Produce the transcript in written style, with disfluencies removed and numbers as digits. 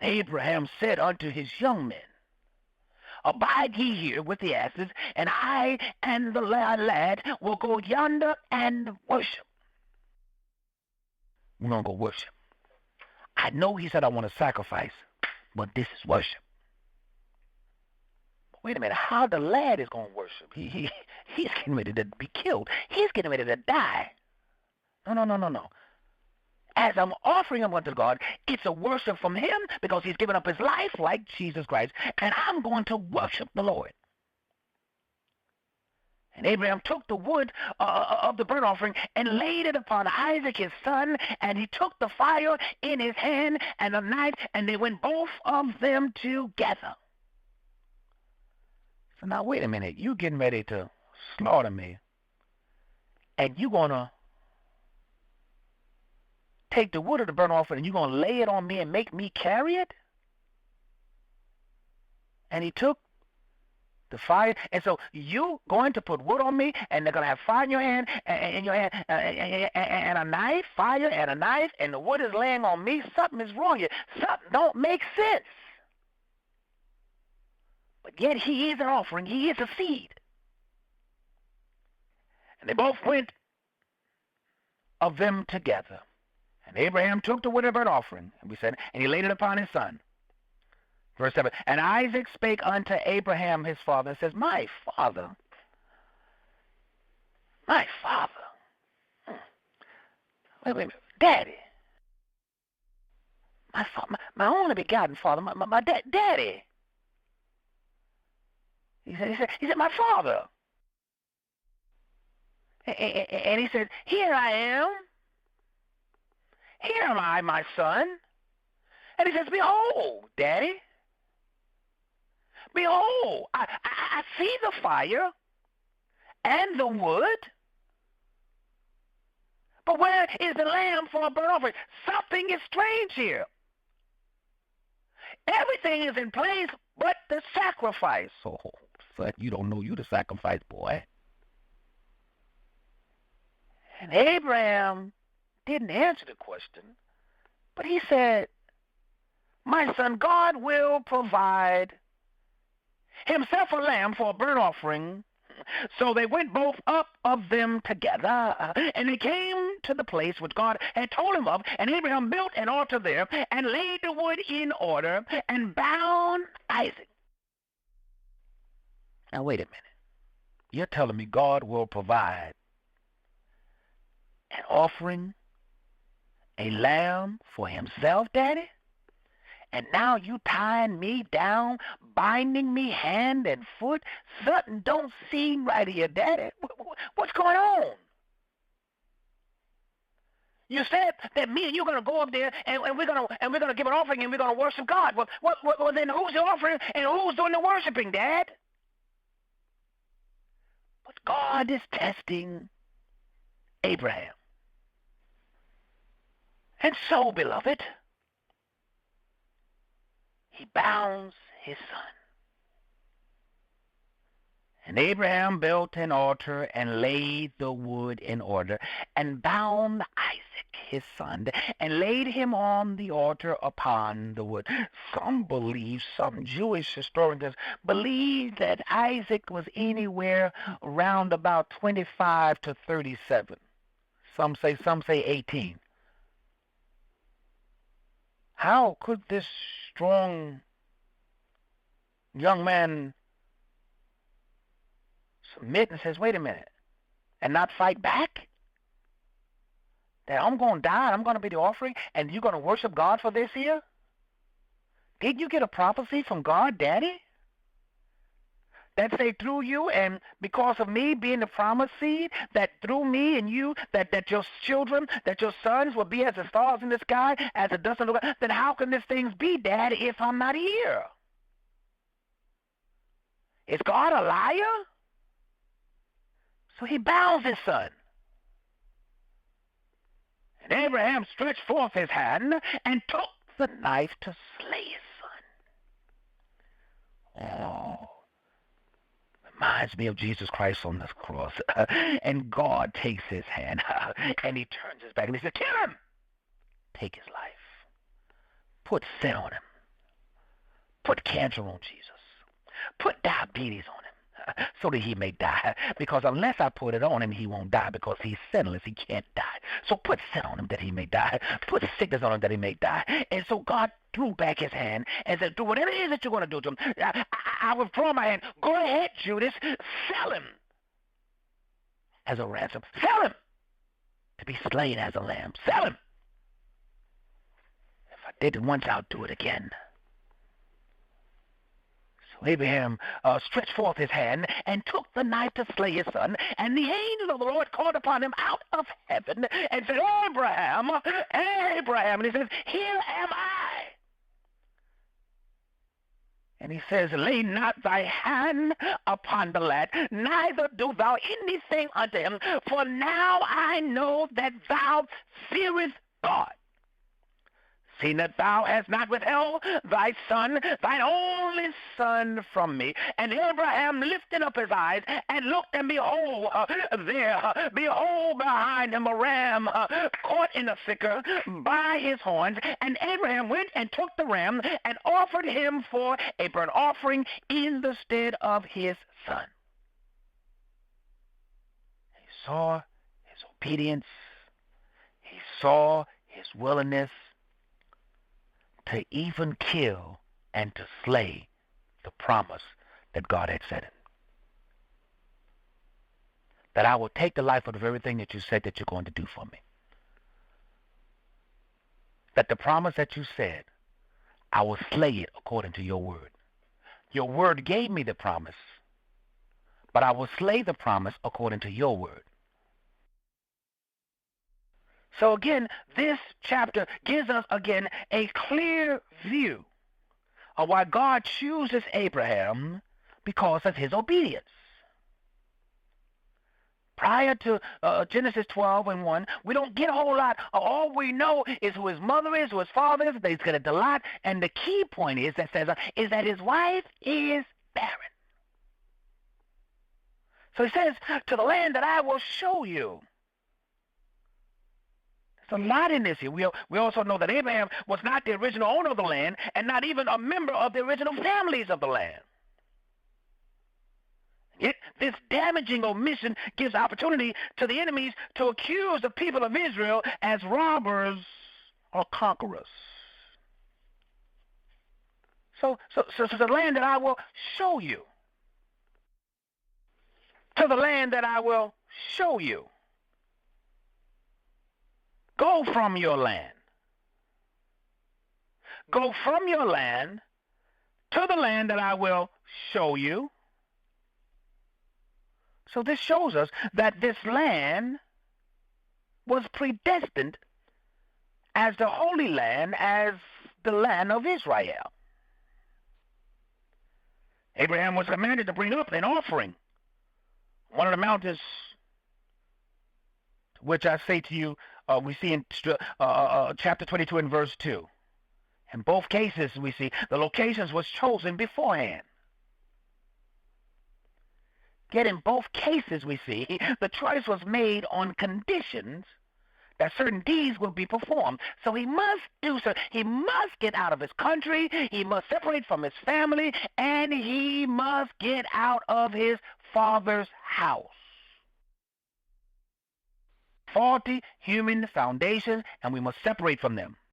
Abraham said unto his young men, Abide ye here with the asses, and I and the lad will go yonder and worship. We're going to go worship. I know he said I want to sacrifice, but this is worship. Wait a minute, how the lad is going to worship? He's getting ready to be killed. He's getting ready to die. No. As I'm offering him unto God, it's a worship from him because he's given up his life like Jesus Christ, and I'm going to worship the Lord. And Abraham took the wood of the burnt offering and laid it upon Isaac his son, and he took the fire in his hand and a knife, and they went both of them together. So now wait a minute, you getting ready to slaughter me, and you're going to take the wood of the burnt offering and you're going to lay it on me and make me carry it? And he took the fire, and so you going to put wood on me, and they're going to have fire in your hand, and a knife, fire and a knife, and the wood is laying on me. Something is wrong here. Something don't make sense. But yet he is an offering. He is a seed. And they both went of them together. And Abraham took the wood of the burnt offering, and we said, and he laid it upon his son. Verse 7, and Isaac spake unto Abraham his father, and says, My father. Wait, Daddy. My only begotten father, my daddy. He said, my father. And he said, Here I am. Here am I, my son. And he says, Behold, Daddy. Behold, I see the fire and the wood. But where is the lamb for a burnt offering? Something is strange here. Everything is in place but the sacrifice. Oh, son, you don't know you the sacrifice, boy. And Abraham didn't answer the question, but he said, My son, God will provide himself a lamb for a burnt offering. So they went both up of them together, and they came to the place which God had told him of, and Abraham built an altar there, and laid the wood in order, and bound Isaac. Now wait a minute. You're telling me God will provide an offering, a lamb for himself, Daddy? And now you tying me down, binding me hand and foot? Something don't seem right here, Daddy. What's going on? You said that me and you're gonna go up there and we're gonna give an offering and we're gonna worship God. Well, then who's the offering and who's doing the worshiping, Dad? But God is testing Abraham. And so, beloved, he bounds his son. And Abraham built an altar and laid the wood in order, and bound Isaac his son, and laid him on the altar upon the wood. Some Jewish historians believe that Isaac was anywhere around about 25 to 37. Some say 18. How could this strong young man submit and says, wait a minute, and not fight back? That I'm going to die, I'm going to be the offering, and you're going to worship God for this here? Did you get a prophecy from God, Daddy? That say through you and because of me being the promised seed, that through me and you, that your children, that your sons will be as the stars in the sky, as the dust on the ground, then how can these things be, Dad, if I'm not here? Is God a liar? So he bounds his son. And Abraham stretched forth his hand and took the knife to slay his son. Oh. Reminds me of Jesus Christ on this cross. And God takes his hand and he turns his back and he says, kill him. Take his life. Put sin on him. Put cancer on Jesus. Put diabetes on him so that he may die. Because unless I put it on him, he won't die because he's sinless. He can't die. So put sin on him that he may die. Put sickness on him that he may die. And so God threw back his hand and said, do whatever it is that you're going to do to him. I withdraw my hand. Go ahead, Judas. Sell him as a ransom. Sell him to be slain as a lamb. Sell him. If I did it once, I'll do it again. So Abraham stretched forth his hand and took the knife to slay his son. And the angel of the Lord called upon him out of heaven and said, Abraham, Abraham. And he says, here am I. And he says, lay not thy hand upon the lad, neither do thou anything unto him, for now I know that thou fearest God, seeing that thou hast not withheld thy son, thine only son from me. And Abraham lifted up his eyes and looked, and behold, behold behind him a ram caught in a thicket by his horns. And Abraham went and took the ram and offered him for a burnt offering in the stead of his son. He saw his obedience. He saw his willingness to even kill and to slay the promise that God had said it. That I will take the life of the very thing that you said that you're going to do for me. That the promise that you said, I will slay it according to your word. Your word gave me the promise, but I will slay the promise according to your word. So again, this chapter gives us, again, a clear view of why God chooses Abraham because of his obedience. Prior to Genesis 12 and 1, we don't get a whole lot. All we know is who his mother is, who his father is, that he's got a delight. And the key point is that his wife is barren. So he says, to the land that I will show you. There's a lot in this here. We also know that Abraham was not the original owner of the land and not even a member of the original families of the land. Yet this damaging omission gives opportunity to the enemies to accuse the people of Israel as robbers or conquerors. So the land that I will show you. To the land that I will show you. Go from your land. Go from your land to the land that I will show you. So this shows us that this land was predestined as the Holy Land, as the land of Israel. Abraham was commanded to bring up an offering. One of the mountains, which I say to you, we see in chapter 22 and verse 2. In both cases, we see the locations was chosen beforehand. Yet in both cases, we see the choice was made on conditions that certain deeds will be performed. So he must do so. He must get out of his country. He must separate from his family. And he must get out of his father's house. Faulty human foundations, and we must separate from them.